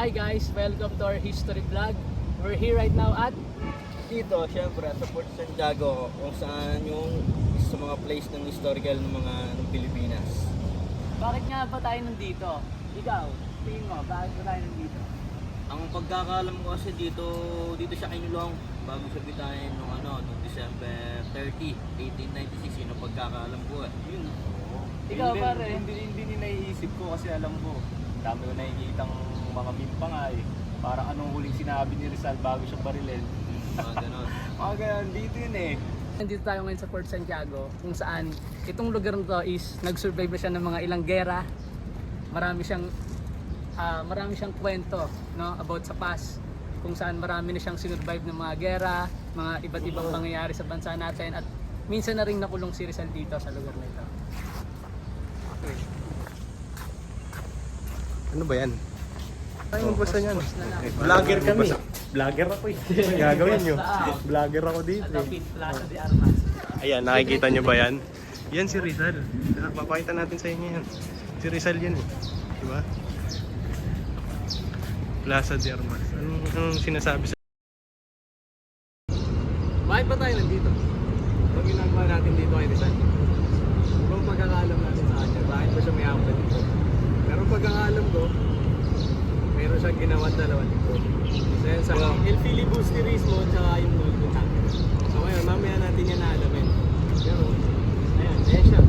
Hi guys, welcome to our history vlog. We're here right now at Dito, syempre, sa Fort Santiago, kung saan yung isa sa mga place ng historical ng Pilipinas. Bakit nga ba tayo nandito? Ikaw, tingin mo, bakit ba tayo nandito? Ang pagkakaalam ko kasi dito siya kinulong bago siya bitayin noong December 30, 1896, yun ang pagkakaalam ko eh. Yun. Ikaw, Hindi, pare? Hindi naiisip ko kasi alam ko, dami ko nakikitang mga meme pa nga eh. Parang anong huling sinabi ni Rizal bago siya barilin. Mga ganon. Mga ganun, dito yun eh. Nandito tayo ngayon sa Fort Santiago kung saan itong lugar na to is nag-survive na siya ng mga ilang gera. Marami siyang kwento, no, about sa past kung saan marami na siyang sinurvive ng mga gera, mga iba't ibang pangyayari sa bansa natin at minsan na rin nakulong si Rizal dito sa lugar na ito. Ano ba yan? Ay, magbasa niyan. Vlogger kami. Vlogger ako eh. Ano gagawin nyo? Vlogger ako dito eh. David Plaza de Armas. Ayan, nakikita nyo ba yan? Yan si Rizal. Papakita natin sa inyo yan. Si Rizal yan eh. Diba? Plaza de Armas. Anong sinasabi sa... Bakit ba tayo nandito? Ang ginagawa natin dito kay Rizal, kung pagkakaalam natin sa kanya, bakit ba siya may apat dito? Pero pagkakaalam ko, meron siyang ginawa dalawang dito. So yan sa El Filibusterismo tsaka yung Multo Tanker. So ngayon, mamaya natin yan naalamin. Pero, ayan siya. Isa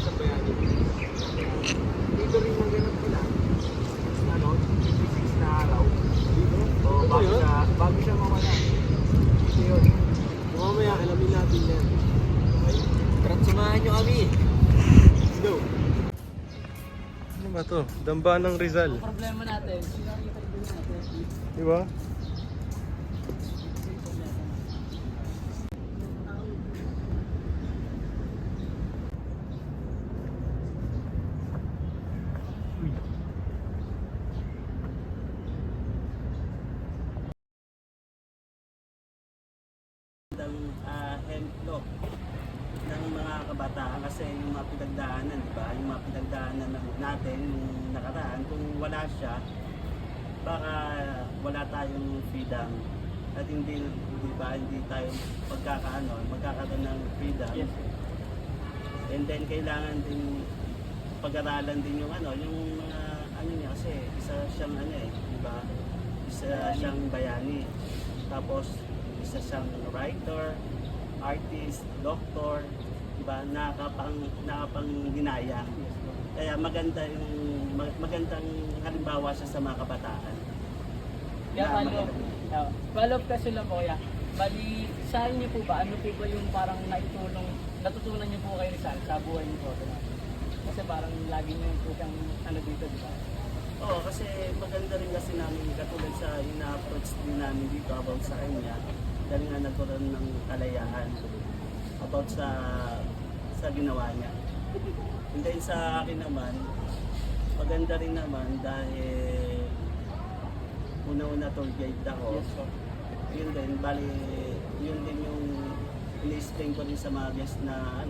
siyang bayani. Dito rin maganap sila. 56 na araw. Dito? O, bago siya mawala. Dito yun. So, mamaya, alamin natin yan. Okay? Tara, sumahan nyo kami. Let's go! Ano ba to? Damba ng Rizal. Ang problema natin, sinakita natin. Diba? Hemplo ng mga kabataan kasi yung mga pinagdaanan, di ba? Yung mga pinagdaanan natin yung nakaraan, kung wala siya, baka wala tayong freedom at hindi tayo magkakaroon ng freedom. Yes. And then kailangan din pag-aralan din yung mga niya kasi isa siyang di ba? Isa siyang bayani. Tapos isa siyang writer, artist, doctor, diba? Nakapanghinaya. Kaya magandang halimbawa siya sa mga kabataan. Follow up kasi lang po kuya. Bali, sa inyo po ba, ano po ba yung parang natutunan niyo po kay Rizal sa buhay niyo po? Kasi parang lagi niyo po siyang dito, di ba? Oo, kasi maganda rin kasi namin katulad sa ina-approach din namin dito about sa kanya. Dahil nga nagkaroon ng kalayaan about sa ginawa niya. And then sa akin naman, maganda rin naman dahil una-una tour guide ako. Yes po. Yun din, bali, yun din yung in-explain ko rin sa mga guests na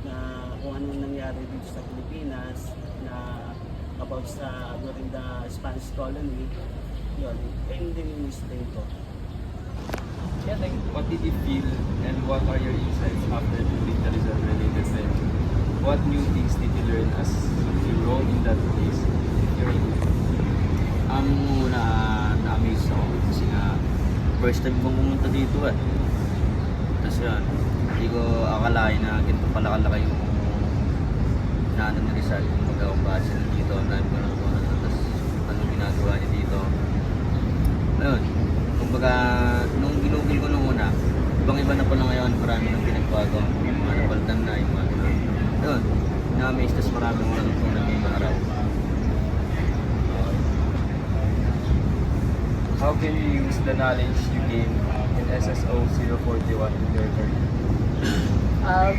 na kung anong nangyari dito sa Pilipinas, na about sa during the Spanish colony. Yun, yun din yung in-explain ko. Yeah, thank you. What did you feel and what are your insights after reading the result related to it? What new things did you learn as you rode in that place during Ang una na-amaze ako kasi nga first time kong pumunta dito eh. Tapos yun, hindi ko akalain na ganito pala kalaki yung ni Rizal kung magkakabasa na dito. Ang dami ko nang kuha na tapos anong ginagawa niya dito. Ayun, kumbaga nung ginugil ko nung una, ibang-iba na pala ngayon, marami nang pinagbago, yung mga napalitan na, yung mga gano'n. Ayun, na-amaze, tapos marami kong natutunan ngayong araw. how can you use the knowledge you gained in SSO 041 in your career?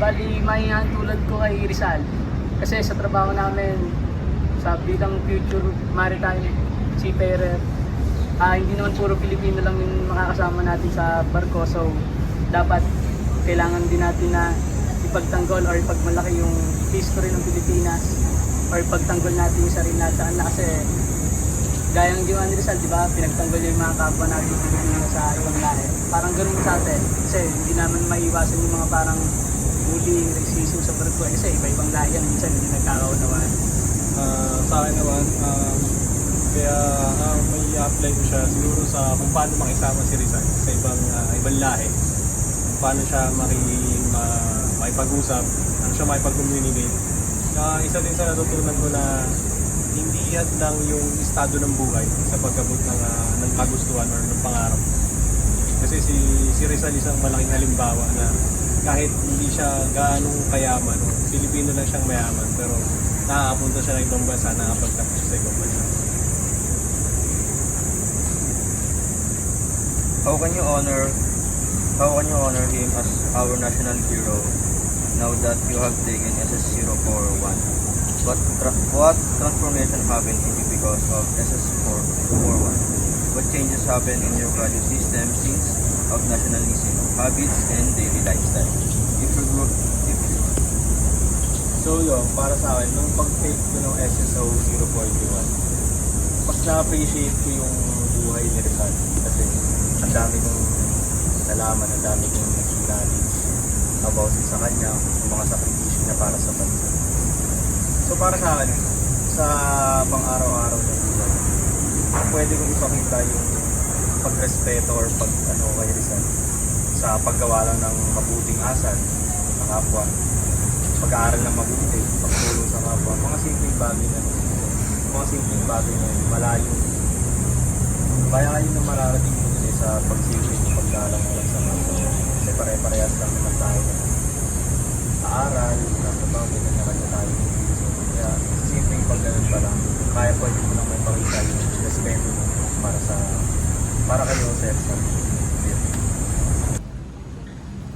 Bali, may tulad ko kay Rizal. Kasi sa trabaho namin, sa bilang future maritime seafarer, hindi naman puro Pilipino lang yung makakasama natin sa barko. So, dapat kailangan din natin na ipagtanggol or ipagmalaki yung history ng Pilipinas or ipagtanggol natin yung sarili natin. Kasi gaya ng ginawa ni Rizal, di ba? Pinagtanggol niya yung mga kapwa natin Pilipino sa ibang lahi. Parang ganun sa atin. Kasi hindi naman maiwasan yung mga parang bullying, racism sa barko. Kasi iba-ibang lahi yan. Minsan hindi nagkakaunawaan. Sa akin naman, kaya may i-apply ko siya siguro sa kung paano makisama si Rizal sa ibang lahi. Kung paano siya makipag-usap, paano siya makipag-communicate. Isa din sa natutunan ko na hindi yan lang yung estado ng buhay sa pagkabot ng kagustuhan or ng pangarap. Kasi si Rizal isang malaking halimbawa na kahit hindi siya gaanong kayaman, Pilipino lang siyang mayaman, pero nakakapunta siya ng ibang bansa, nakapagtapos siya sa ibang bansa. How can you honor him as our national hero now that you have taken SS041? What transformation happened in you because of SS441? What changes happened in your value system since of nationalism, habits, and daily lifestyle? So yun, para sa akin, nung pag-take ko ng SSO 041, mas na-appreciate ko yung buhay ni Rizal. Kasi ang dami kong nalaman, ang dami kong naging about sa kanya, yung mga sakripisyo niya para sa bansa. So para sa akin, sa pang-araw-araw na buhay, pwede kong ipakita yung pagrespeto or kay Rizal sa paggawa lang ng mabuting asal sa kapwa, pag-aaral ng mabuti, pagtulong sa kapwa, mga simpleng bagay na malayo. Kaya yun ang mararating mo din sa pagsilbing, paggalang mo lang sa kapwa. Kasi pare-parehas lang naman tayo na aaral, nasa bagay na kanya tayo. Kaya simpleng paggalan pa lang, kaya pwede mo lang may pakita yung respeto mo para kayo sa Rizal.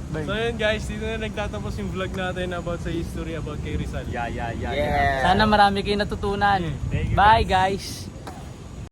So yun guys, dito na nagtatapos yung vlog natin about sa history about kay Rizal. Sana marami kayo natutunan. Bye guys!